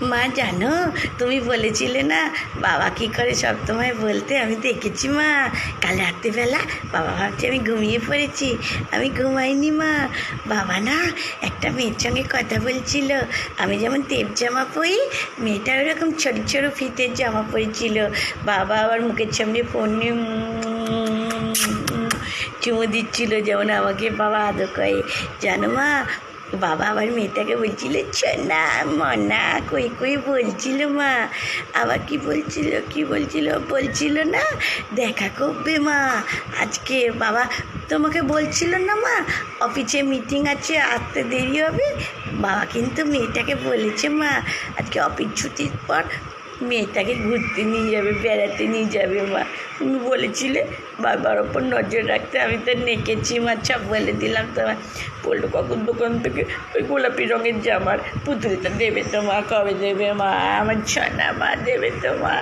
মা জানো, তুমি বলেছিলে না বাবা কি করে সবসময় বলতে, আমি দেখেছি মা। কাল রাত্রিবেলা বাবা ভাবছে আমি ঘুমিয়ে পড়েছি, আমি ঘুমাইনি মা। বাবা না একটা মেয়ের সঙ্গে কথা বলছিল, আমি যেমন তেপ জামা পরি, মেয়েটা ওরকম ছোটো ছোটো ফিতের জামা পরেছিল। বাবা আবার মুখের সামনে ফোন নিয়ে চুমু দিচ্ছিল, যেমন আমাকে বাবা আদর করে। জানো মা, বাবা আবার মেয়েটাকে বলছিল সোনা মনা কই কই বলছিল মা। আবার বলছিল না দেখা করবে মা আজকে। বাবা তোমাকে বলছিল না মা অফিসে মিটিং আছে, আসতে দেরি হবে। বাবা কিন্তু মেয়েটাকে বলেছে মা আজকে অফিস ছুটির পর মেয়েটাকে ঘুরতে নিয়ে যাবে, বেড়াতে নিয়ে যাবে মা। তুমি বলেছিলে বাবার ওপর নজর রাখতে, আমি তো নেকেছি মা, সব বলে দিলাম। তোমার পল্টু কাকুর দোকান থেকে ওই গোলাপি রঙের জামার পুতুলটা দেবে তো মা, কবে দেবে মা? আমার ছনা মা দেবে তো মা।